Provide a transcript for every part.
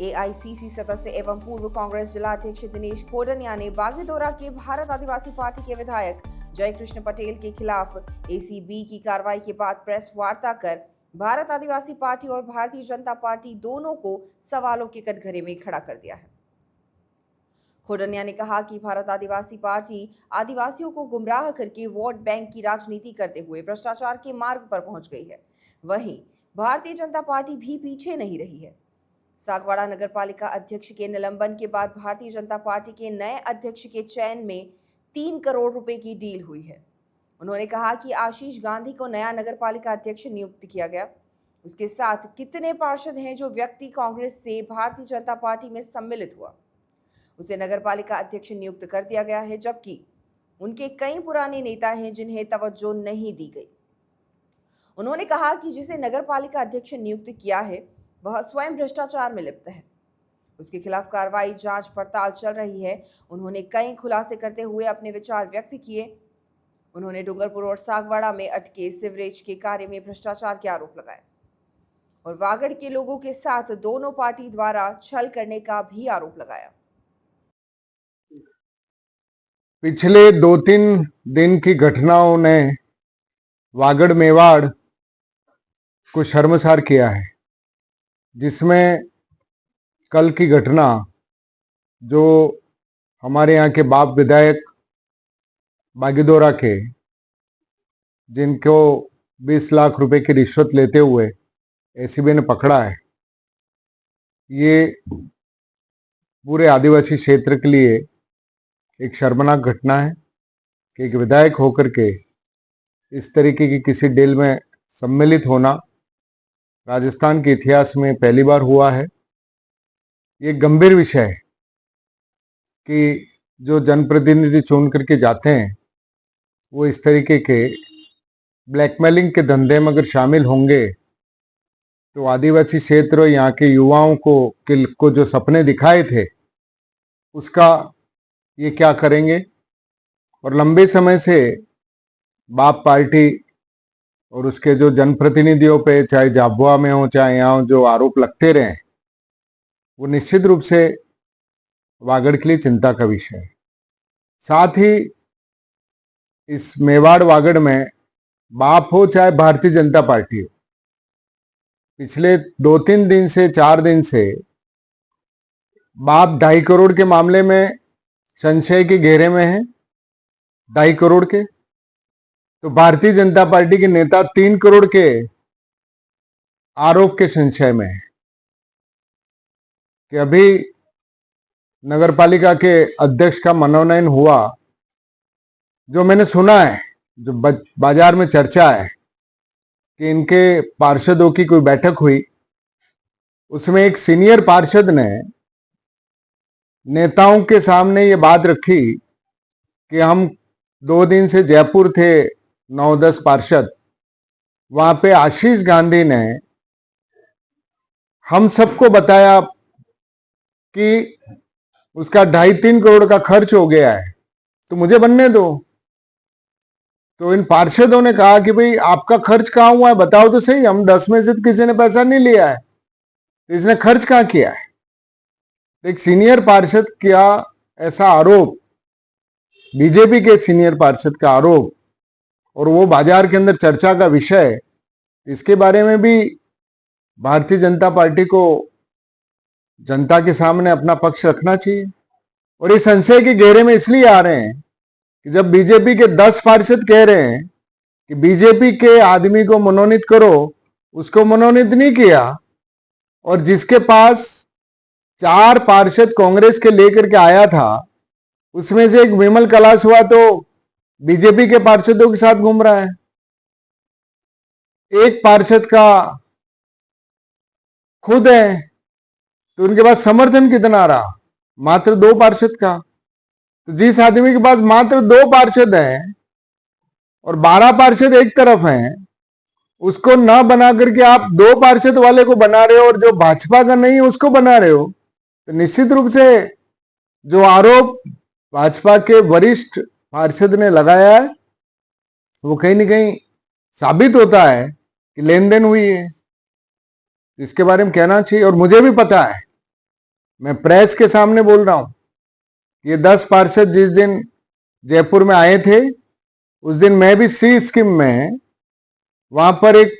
AICC सदस्य एवं पूर्व कांग्रेस जिला अध्यक्ष दिनेश खोडनिया ने बागीदोरा के भारत आदिवासी पार्टी के विधायक जयकृष्ण पटेल के खिलाफ एसीबी की कार्रवाई के बाद प्रेस वार्ता कर भारत आदिवासी पार्टी और भारतीय जनता पार्टी दोनों को सवालों के कटघरे में खड़ा कर दिया है। खोडनिया ने कहा कि भारत आदिवासी पार्टी आदिवासियों को गुमराह करके वोट बैंक की राजनीति करते हुए भ्रष्टाचार के मार्ग पर पहुंच गई है। वहीं भारतीय जनता पार्टी भी पीछे नहीं रही है। सागवाड़ा नगरपालिका अध्यक्ष के निलंबन के बाद भारतीय जनता पार्टी के नए अध्यक्ष के चयन में 3 करोड़ रुपए की डील हुई है। उन्होंने कहा कि आशीष गांधी को नया नगरपालिका अध्यक्ष नियुक्त किया गया। उसके साथ कितने पार्षद हैं जो व्यक्ति कांग्रेस से भारतीय जनता पार्टी में सम्मिलित हुआ, उसे नगरपालिका अध्यक्ष नियुक्त कर दिया गया है, जबकि उनके कई पुराने नेता हैं जिन्हें तवज्जो नहीं दी गई। उन्होंने कहा कि जिसे नगरपालिका अध्यक्ष नियुक्त किया है वह स्वयं भ्रष्टाचार में लिप्त है। उसके खिलाफ कार्रवाई, जांच पड़ताल चल रही है। उन्होंने कई खुलासे करते हुए अपने विचार व्यक्त किए। उन्होंने डूंगरपुर और सागवाड़ा में अटके सीवरेज के कार्य में भ्रष्टाचार के आरोप लगाए और वागड़ के लोगों के साथ दोनों पार्टी द्वारा छल करने का भी आरोप लगाया। पिछले 2-3 दिन की घटनाओं ने वागड़ मेवाड़ को शर्मसार किया है, जिसमें कल की घटना जो हमारे यहाँ के बाप विधायक बागीदोरा के, जिनको 20 लाख रुपए की रिश्वत लेते हुए एसीबी ने पकड़ा है, ये पूरे आदिवासी क्षेत्र के लिए एक शर्मनाक घटना है कि एक विधायक होकर के इस तरीके की किसी डील में सम्मिलित होना राजस्थान के इतिहास में पहली बार हुआ है। ये गंभीर विषय है कि जो जनप्रतिनिधि चुन करके जाते हैं वो इस तरीके के ब्लैकमेलिंग के धंधे में अगर शामिल होंगे तो आदिवासी क्षेत्र यहाँ के युवाओं को जो सपने दिखाए थे उसका ये क्या करेंगे। और लंबे समय से बाप पार्टी और उसके जो जनप्रतिनिधियों पे, चाहे झाबुआ में हो चाहे यहाँ, जो आरोप लगते रहे वो निश्चित रूप से वागड़ के लिए चिंता का विषय है। साथ ही इस मेवाड़ वागड़ में बाप हो चाहे भारतीय जनता पार्टी हो, पिछले 2-3 दिन से 4 दिन से बाप 2.5 करोड़ के मामले में संशय के घेरे में है। 2.5 करोड़ के तो भारतीय जनता पार्टी के नेता 3 करोड़ के आरोप के संशय में है कि अभी नगरपालिका के अध्यक्ष का मनोनयन हुआ। जो मैंने सुना है, जो बाजार में चर्चा है कि इनके पार्षदों की कोई बैठक हुई, उसमें एक सीनियर पार्षद ने नेताओं के सामने ये बात रखी कि हम 2 दिन से जयपुर थे, 9-10 पार्षद, वहां पे आशीष गांधी ने हम सबको बताया कि उसका 2.5-3 करोड़ का खर्च हो गया है, तो मुझे बनने दो। तो इन पार्षदों ने कहा कि भाई आपका खर्च कहाँ हुआ है, बताओ तो सही, हम 10 में से किसी ने पैसा नहीं लिया है, तो इसने खर्च कहाँ किया है। एक सीनियर पार्षद का ऐसा आरोप, बीजेपी के सीनियर पार्षद का आरोप, और वो बाजार के अंदर चर्चा का विषय, इसके बारे में भी भारतीय जनता पार्टी को जनता के सामने अपना पक्ष रखना चाहिए। और इस संशय के घेरे में इसलिए आ रहे हैं कि जब बीजेपी के 10 पार्षद कह रहे हैं कि बीजेपी के आदमी को मनोनीत करो, उसको मनोनीत नहीं किया, और जिसके पास 4 पार्षद कांग्रेस के लेकर के आया था, उसमें से एक विमल कलाश हुआ तो बीजेपी के पार्षदों के साथ घूम रहा है। एक पार्षद का खुद है तो उनके पास समर्थन कितना रहा, मात्र 2 पार्षद का। तो जिस आदमी के पास मात्र 2 पार्षद हैं और 12 पार्षद एक तरफ हैं, उसको ना बना करके आप 2 पार्षद वाले को बना रहे हो और जो भाजपा का नहीं है उसको बना रहे हो, तो निश्चित रूप से जो आरोप भाजपा के वरिष्ठ पार्षद ने लगाया है वो कहीं ना कहीं साबित होता है कि लेन देन हुई है। इसके बारे में कहना चाहिए। और मुझे भी पता है मैं प्रेस के सामने बोल रहा हूं, ये 10 पार्षद जिस दिन जयपुर में आए थे उस दिन मैं भी सी स्कीम में वहां पर एक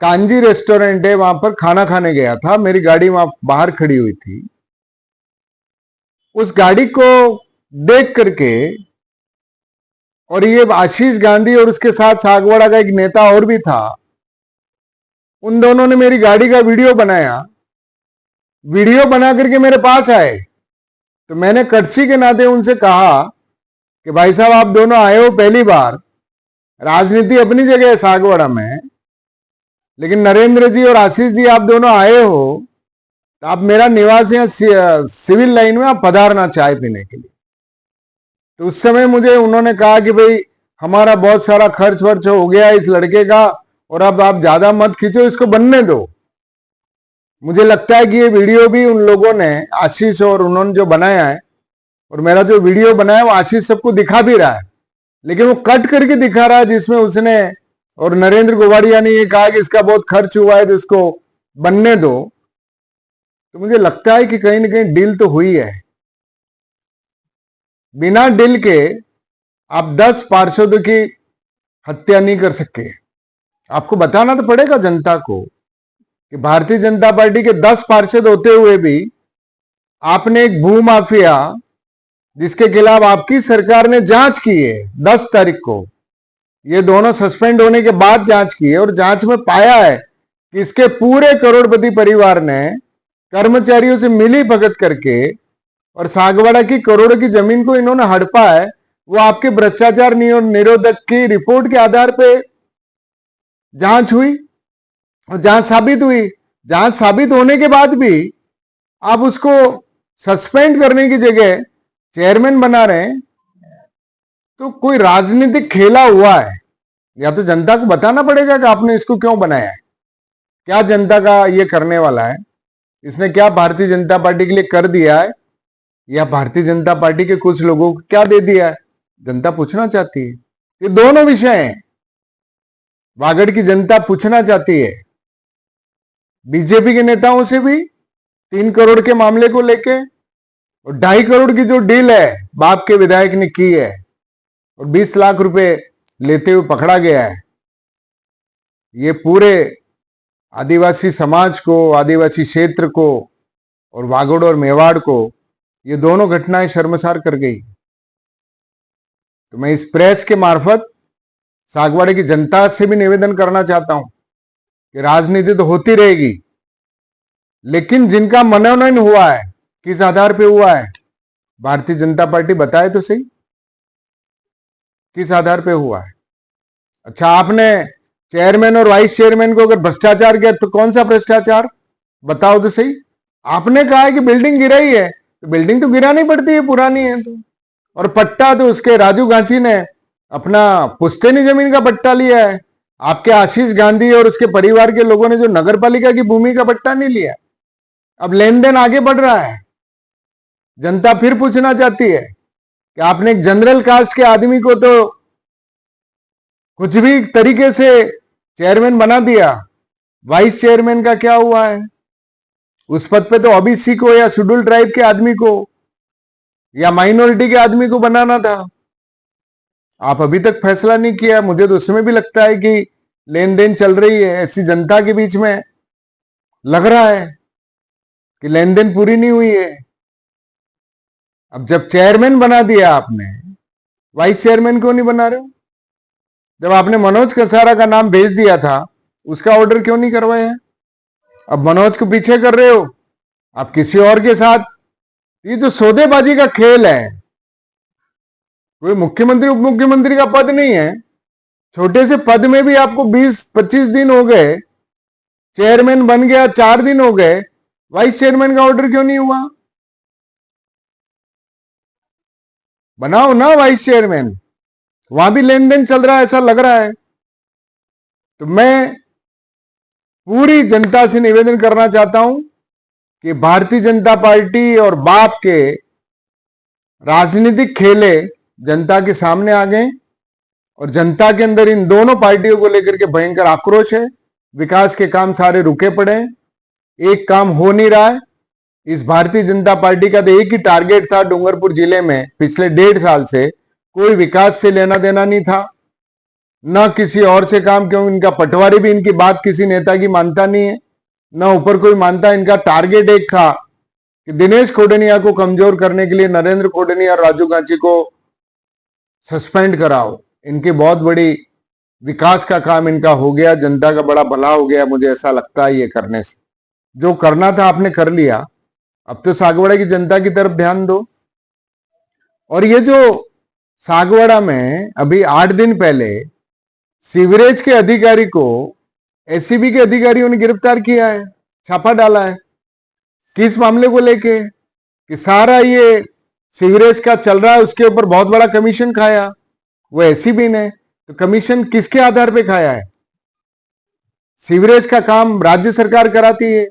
कांजी रेस्टोरेंट है, वहां पर खाना खाने गया था। मेरी गाड़ी वहां बाहर खड़ी हुई थी। उस गाड़ी को देख करके, और ये आशीष गांधी और उसके साथ सागवाड़ा का एक नेता और भी था, उन दोनों ने मेरी गाड़ी का वीडियो बनाया। वीडियो बना करके मेरे पास आए तो मैंने कर्टसी के नाते उनसे कहा कि भाई साहब, आप दोनों आए हो पहली बार, राजनीति अपनी जगह है सागवाड़ा में, लेकिन नरेंद्र जी और आशीष जी आप दोनों आए हो तो आप मेरा निवास यहाँ सिविल लाइन में आप पधारना चाय पीने के लिए। तो उस समय मुझे उन्होंने कहा कि भाई हमारा बहुत सारा खर्च वर्च हो गया इस लड़के का, और अब आप ज्यादा मत खींचो, इसको बनने दो। मुझे लगता है कि ये वीडियो भी उन लोगों ने, आशीष और उन्होंने जो बनाया है, और मेरा जो वीडियो बनाया वो आशीष सबको दिखा भी रहा है, लेकिन वो कट करके दिखा रहा है जिसमें उसने और नरेंद्र गोवाड़िया ने ये कहा कि इसका बहुत खर्च हुआ है तो इसको बनने दो। तो मुझे लगता है कि कहीं ना कहीं डील तो हुई है। बिना डील के आप 10 पार्षदों की हत्या नहीं कर सके। आपको बताना तो पड़ेगा जनता को कि भारतीय जनता पार्टी के 10 पार्षद होते हुए भी आपने एक भू माफिया, जिसके खिलाफ आपकी सरकार ने जांच की है 10 तारीख को, ये दोनों सस्पेंड होने के बाद जांच की है, और जांच में पाया है कि इसके पूरे करोड़पति परिवार ने कर्मचारियों से मिली भगत करके और सागवाड़ा की करोड़ों की जमीन को इन्होंने हड़पा है। वो आपके भ्रष्टाचार निरोधक की रिपोर्ट के आधार पे जांच हुई और जांच साबित हुई। जांच साबित होने के बाद भी आप उसको सस्पेंड करने की जगह चेयरमैन बना रहे हैं, तो कोई राजनीतिक खेला हुआ है। या तो जनता को बताना पड़ेगा कि आपने इसको क्यों बनाया है, क्या जनता का ये करने वाला है, इसने क्या भारतीय जनता पार्टी के लिए कर दिया है, या भारतीय जनता पार्टी के कुछ लोगों को क्या दे दिया है, जनता पूछना चाहती है। ये दोनों विषय हैं, वागड़ की जनता पूछना चाहती है। बीजेपी के नेताओं से भी 3 करोड़ के मामले को लेके, और 2.5 करोड़ की जो डील है बाप के विधायक ने की है, और 20 लाख रुपए लेते हुए पकड़ा गया है। ये पूरे आदिवासी समाज को, आदिवासी क्षेत्र को, और वागड़ और मेवाड़ को ये दोनों घटनाएं शर्मसार कर गई। तो मैं इस प्रेस के मार्फत सागवाड़े की जनता से भी निवेदन करना चाहता हूं कि राजनीति तो होती रहेगी, लेकिन जिनका मनोनयन हुआ है किस आधार पे हुआ है, भारतीय जनता पार्टी बताए तो सही किस आधार पे हुआ है। अच्छा, आपने चेयरमैन और वाइस चेयरमैन को अगर भ्रष्टाचार किया तो कौन सा भ्रष्टाचार, बताओ तो सही। आपने कहा है कि बिल्डिंग गिराई है, तो बिल्डिंग तो गिरानी पड़ती है, पुरानी है तो। और पट्टा तो उसके राजू गांची ने अपना पुश्तैनी जमीन का पट्टा लिया है। आपके आशीष गांधी और उसके परिवार के लोगों ने जो नगर पालिका की भूमि का पट्टा नहीं लिया। अब लेन देन आगे बढ़ रहा है। जनता फिर पूछना चाहती है कि आपने एक जनरल कास्ट के आदमी को तो कुछ भी तरीके से चेयरमैन बना दिया, वाइस चेयरमैन का क्या हुआ है? उस पद पे तो ओबीसी को या शेड्यूल ट्राइब के आदमी को या माइनॉरिटी के आदमी को बनाना था। आप अभी तक फैसला नहीं किया। मुझे तो उसमें भी लगता है कि लेन देन चल रही है, ऐसी जनता के बीच में लग रहा है कि लेन देन पूरी नहीं हुई है। अब जब चेयरमैन बना दिया आपने, वाइस चेयरमैन क्यों नहीं बना रहे हो? जब आपने मनोज कसारा का नाम भेज दिया था, उसका ऑर्डर क्यों नहीं करवाया? अब मनोज को पीछे कर रहे हो आप किसी और के साथ। ये जो सौदेबाजी का खेल है, कोई मुख्यमंत्री उप मुख्यमंत्री का पद नहीं है। छोटे से पद में भी आपको 20-25 दिन हो गए, चेयरमैन बन गया 4 दिन हो गए, वाइस चेयरमैन का ऑर्डर क्यों नहीं हुआ? बनाओ ना वाइस चेयरमैन, वहां भी लेन देन चल रहा है ऐसा लग रहा है। तो मैं पूरी जनता से निवेदन करना चाहता हूं कि भारतीय जनता पार्टी और बाप के राजनीतिक खेले जनता के सामने आ गए, और जनता के अंदर इन दोनों पार्टियों को लेकर के भयंकर आक्रोश है। विकास के काम सारे रुके पड़े हैं, एक काम हो नहीं रहा है। इस भारतीय जनता पार्टी का तो एक ही टारगेट था, डूंगरपुर जिले में पिछले 1.5 साल से कोई विकास से लेना देना नहीं था, न किसी और से काम, क्यों इनका पटवारी भी इनकी बात किसी नेता की मानता नहीं है, न ऊपर कोई मानता। इनका टारगेट एक था कि दिनेश खोडनिया को कमजोर करने के लिए नरेंद्र खोडनिया और राजू गांची को सस्पेंड कराओ। इनकी बहुत बड़ी विकास का काम इनका हो गया, जनता का बड़ा भला हो गया, मुझे ऐसा लगता है ये करने से। जो करना था आपने कर लिया, अब तो सागवाड़ा की जनता की तरफ ध्यान दो। और ये जो सागवाड़ा में अभी 8 दिन पहले सीवरेज के अधिकारी को एसीबी के अधिकारियों ने गिरफ्तार किया है, छापा डाला है। किस मामले को लेके? कि सारा ये सीवरेज का चल रहा है, उसके ऊपर बहुत बड़ा कमीशन खाया वो एसीबी ने। तो कमीशन किसके आधार पे खाया है? सीवरेज का काम राज्य सरकार कराती है,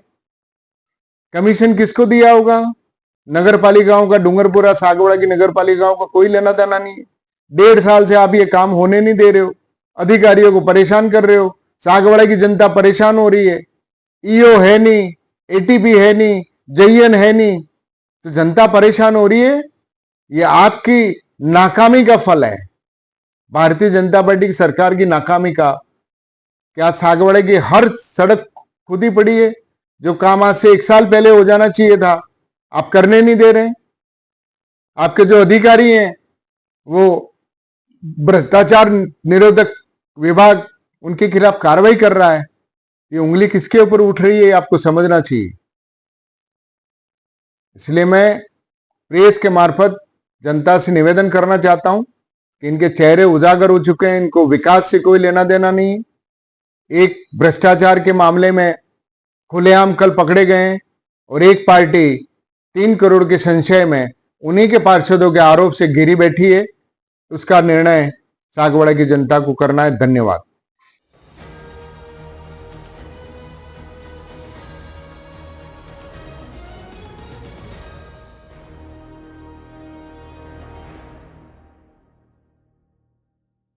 कमीशन किसको दिया होगा? नगर पालिकाओं का, डूंगरपुरा सागवाड़ा की नगर पालिकाओं का कोई लेना देना नहीं है। 1.5 साल से आप ये काम होने नहीं दे रहे हो, अधिकारियों को परेशान कर रहे हो, सागवाड़ा की जनता परेशान हो रही है। ईओ है नहीं, एटीपी है नहीं, जेईएन है नहीं, तो जनता परेशान हो रही है। ये आपकी नाकामी का फल है, भारतीय जनता पार्टी की सरकार की नाकामी का। क्या सागवाड़ा की हर सड़क खुदी पड़ी है? जो काम आज से 1 साल पहले हो जाना चाहिए था, आप करने नहीं दे रहे। आपके जो अधिकारी हैं वो भ्रष्टाचार निरोधक विभाग उनके खिलाफ कार्रवाई कर रहा है। ये उंगली किसके ऊपर उठ रही है, आपको समझना चाहिए। इसलिए मैं प्रेस के मार्फत जनता से निवेदन करना चाहता हूं कि इनके चेहरे उजागर हो चुके हैं, इनको विकास से कोई लेना देना नहीं है। एक भ्रष्टाचार के मामले में खुलेआम कल पकड़े गए हैं और एक पार्टी 3 करोड़ के संशय में उन्हीं के पार्षदों के आरोप से घिरी बैठी है। उसका निर्णय सागवाड़ा की जनता को करना है। धन्यवाद।